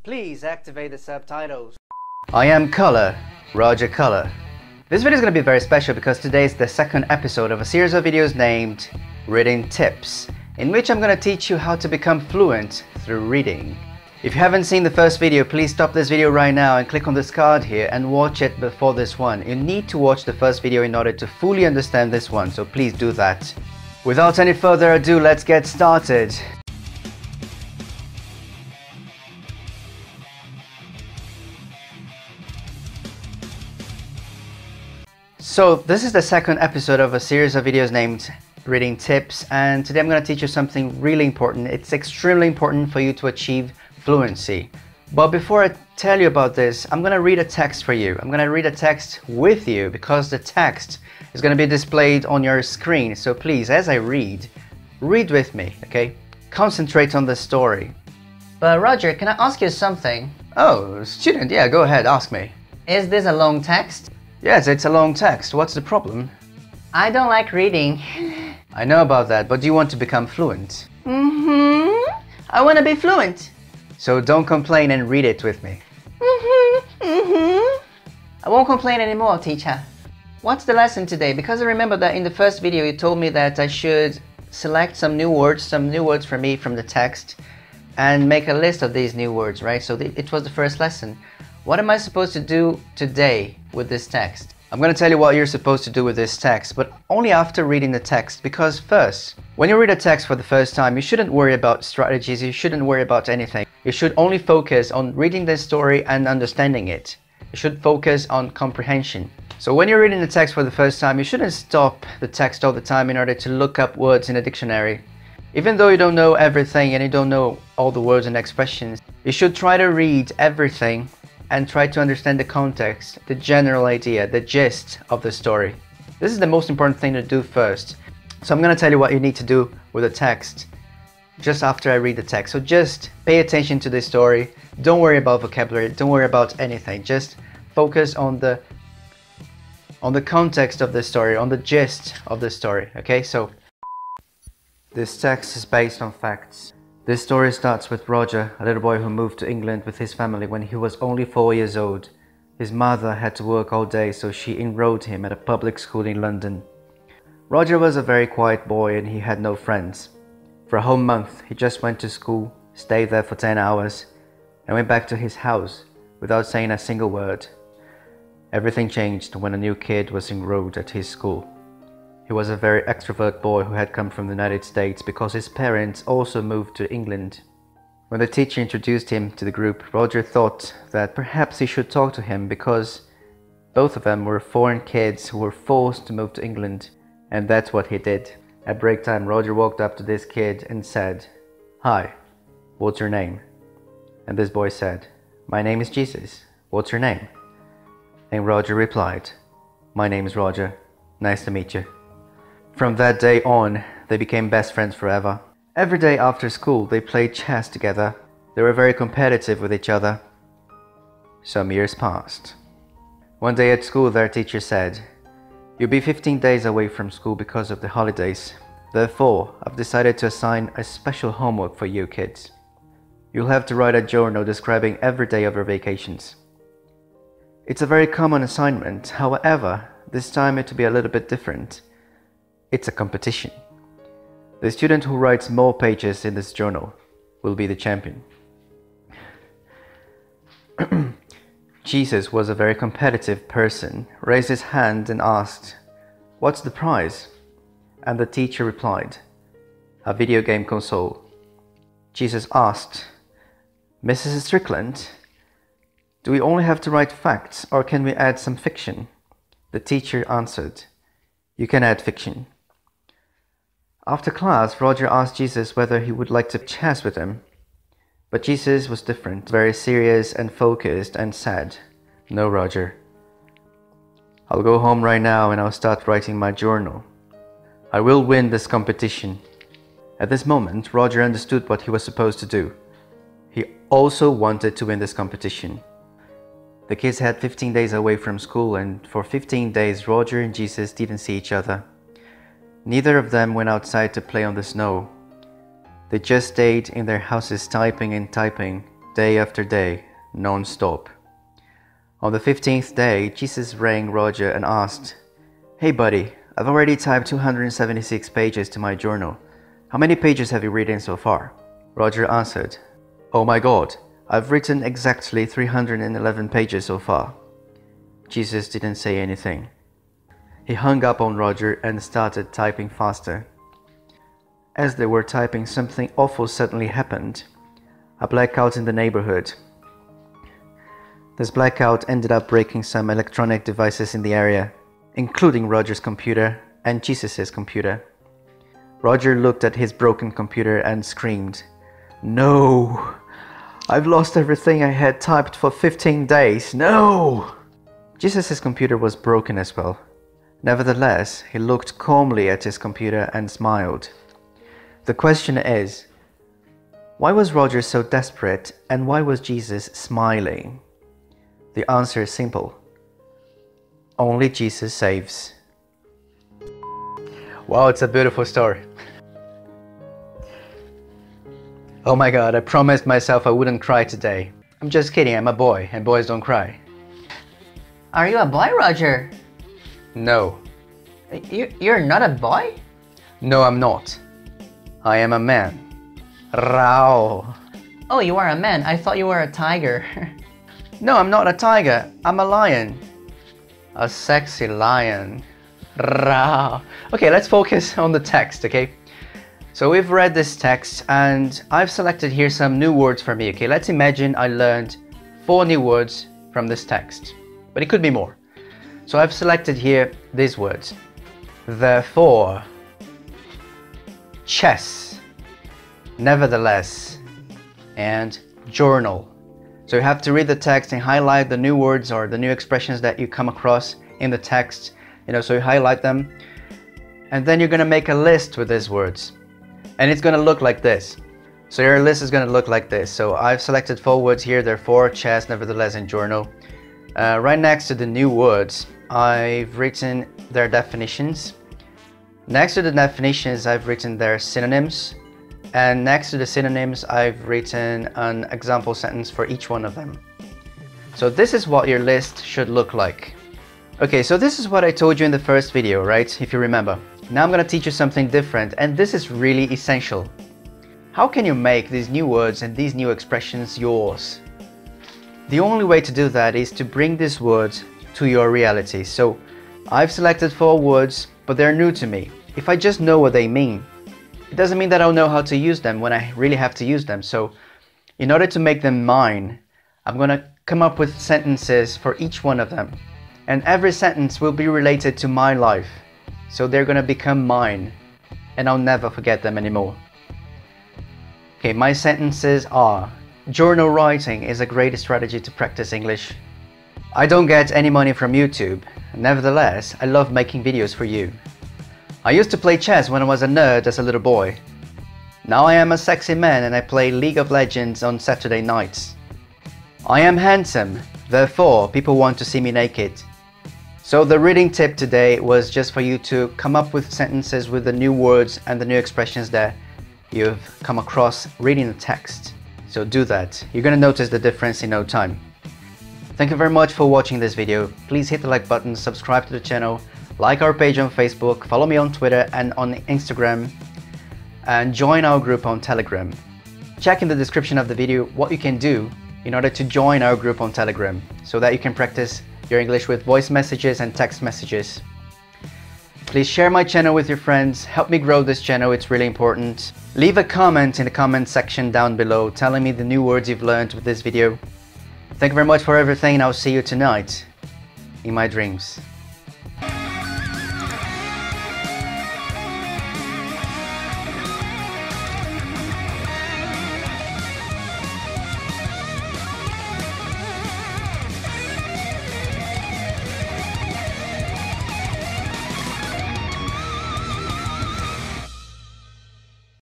Please activate the subtitles. I am Color, Roger Color. This video is going to be very special because today is the second episode of a series of videos named Reading Tips, in which I'm going to teach you how to become fluent through reading. If you haven't seen the first video, please stop this video right now and click on this card here and watch it before this one. You need to watch the first video in order to fully understand this one, so please do that. Without any further ado, let's get started. So this is the second episode of a series of videos named Reading Tips, and today I'm going to teach you something really important. It's extremely important for you to achieve fluency. But before I tell you about this, I'm going to read a text for you. I'm going to read a text with you because the text is going to be displayed on your screen. So please, as I read with me, okay? Concentrate on the story. But Roger, can I ask you something? Oh, student, yeah, go ahead, ask me. Is this a long text? Yes, it's a long text. What's the problem? I don't like reading. I know about that, but do you want to become fluent? I want to be fluent. So don't complain and read it with me. I won't complain anymore, teacher. What's the lesson today? Because I remember that in the first video you told me that I should select some new words for me from the text and make a list of these new words, right? So it was the first lesson. What am I supposed to do today with this text? I'm going to tell you what you're supposed to do with this text, but only after reading the text, because first, when you read a text for the first time, you shouldn't worry about strategies, you shouldn't worry about anything. You should only focus on reading the story and understanding it. You should focus on comprehension. So when you're reading the text for the first time, you shouldn't stop the text all the time in order to look up words in a dictionary. Even though you don't know everything and you don't know all the words and expressions, you should try to read everything and try to understand the context, the general idea, the gist of the story. This is the most important thing to do first. So I'm going to tell you what you need to do with the text just after I read the text. So just pay attention to the story. Don't worry about vocabulary. Don't worry about anything. Just focus on the context of the story, on the gist of the story. Okay, so this text is based on facts. This story starts with Roger, a little boy who moved to England with his family when he was only 4 years old. His mother had to work all day, so she enrolled him at a public school in London. Roger was a very quiet boy and he had no friends. For a whole month, he just went to school, stayed there for 10 hours, and went back to his house without saying a single word. Everything changed when a new kid was enrolled at his school. He was a very extrovert boy who had come from the United States because his parents also moved to England. When the teacher introduced him to the group, Roger thought that perhaps he should talk to him because both of them were foreign kids who were forced to move to England, and that's what he did. At break time, Roger walked up to this kid and said, "Hi, what's your name?" And this boy said, "My name is Jesus. What's your name?" And Roger replied, "My name is Roger. Nice to meet you." From that day on, they became best friends forever. Every day after school, they played chess together. They were very competitive with each other. Some years passed. One day at school, their teacher said, "You'll be 15 days away from school because of the holidays. Therefore, I've decided to assign a special homework for you kids. You'll have to write a journal describing every day of your vacations." It's a very common assignment. However, this time it will be a little bit different. It's a competition. The student who writes more pages in this journal will be the champion. Jesus was a very competitive person, raised his hand and asked, "What's the prize?" And the teacher replied, "A video game console." Jesus asked, "Mrs. Strickland, do we only have to write facts or can we add some fiction?" The teacher answered, "You can add fiction." After class, Roger asked Jesus whether he would like to play chess with him. But Jesus was different, very serious and focused and said, "No, Roger. I'll go home right now and I'll start writing my journal. I will win this competition." At this moment, Roger understood what he was supposed to do. He also wanted to win this competition. The kids had 15 days away from school, and for 15 days Roger and Jesus didn't see each other. Neither of them went outside to play on the snow. They just stayed in their houses typing and typing, day after day, non-stop. On the 15th day, Jesus rang Roger and asked, "Hey buddy, I've already typed 276 pages to my journal. How many pages have you written so far?" Roger answered, "Oh my God, I've written exactly 311 pages so far." Jesus didn't say anything. He hung up on Roger and started typing faster. As they were typing, something awful suddenly happened. A blackout in the neighborhood. This blackout ended up breaking some electronic devices in the area, including Roger's computer and Jesus' computer. Roger looked at his broken computer and screamed, "No! I've lost everything I had typed for 15 days! No!" Jesus' computer was broken as well. Nevertheless, he looked calmly at his computer and smiled. The question is, why was Roger so desperate and why was Jesus smiling? The answer is simple. Only Jesus saves. Wow, it's a beautiful story. Oh my God, I promised myself I wouldn't cry today. I'm just kidding, I'm a boy and boys don't cry. Are you a boy, Roger? No. You're not a boy? No, I'm not. I am a man. Rao. Oh, you are a man. I thought you were a tiger. No, I'm not a tiger. I'm a lion. A sexy lion. Rao. Okay, let's focus on the text, okay? So we've read this text and I've selected here some new words for me, okay? Let's imagine I learned 4 new words from this text, but it could be more. So I've selected here these words. Therefore, chess, nevertheless, and journal. So you have to read the text and highlight the new words or the new expressions that you come across in the text. So you highlight them and then you're going to make a list with these words. And it's going to look like this. So your list is going to look like this. So I've selected 4 words here. Therefore, chess, nevertheless, and journal. Right next to the new words, I've written their definitions. Next to the definitions, I've written their synonyms. And next to the synonyms, I've written an example sentence for each one of them. So this is what your list should look like. Okay, so this is what I told you in the first video, right? If you remember. Now I'm going to teach you something different, and this is really essential. How can you make these new words and these new expressions yours? The only way to do that is to bring these words to your reality. So I've selected 4 words, but they're new to me. If I just know what they mean, it doesn't mean that I'll know how to use them when I really have to use them. So in order to make them mine, I'm going to come up with sentences for each one of them. And every sentence will be related to my life. So they're going to become mine and I'll never forget them anymore. Okay, my sentences are: journal writing is a great strategy to practice English. I don't get any money from YouTube. Nevertheless, I love making videos for you. I used to play chess when I was a nerd as a little boy. Now I am a sexy man and I play League of Legends on Saturday nights. I am handsome, therefore people want to see me naked. So the reading tip today was just for you to come up with sentences with the new words and the new expressions that you've come across reading the text. So do that. You're going to notice the difference in no time. Thank you very much for watching this video. Please hit the like button, subscribe to the channel, like our page on Facebook, follow me on Twitter and on Instagram, and join our group on Telegram. Check in the description of the video what you can do in order to join our group on Telegram so that you can practice your English with voice messages and text messages. Please share my channel with your friends, help me grow this channel, it's really important. Leave a comment in the comment section down below telling me the new words you've learned with this video. Thank you very much for everything and I'll see you tonight in my dreams.